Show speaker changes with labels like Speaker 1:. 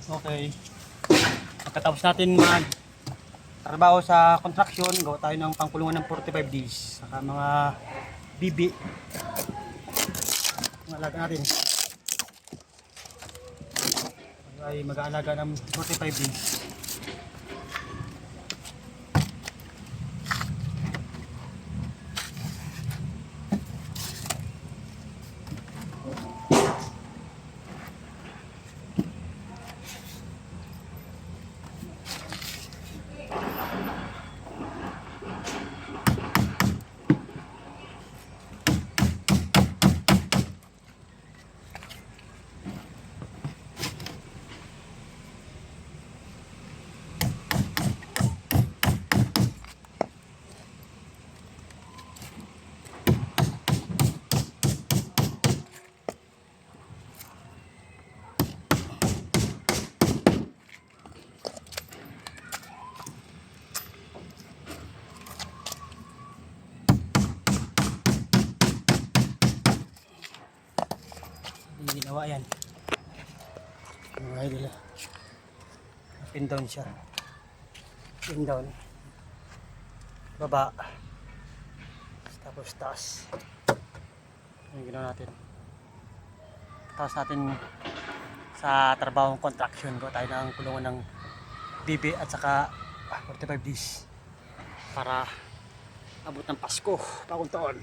Speaker 1: Okay. Pagkatapos natin trabaho sa construction, gawa tayo ng pangkulungan ng 45 days. Saka mga bibi. Ang alaga natin. Ay mag-aalaga ng 45 days. Hindi ginawa yan. Mga idol. Pin down siya. Pin down. Baba. Tapos taas. Yung ginawa natin. Tapos natin sa trabahong construction ko tayo ng kulungan ng bibi at saka 45 days para abot ng Pasko, bagong taon.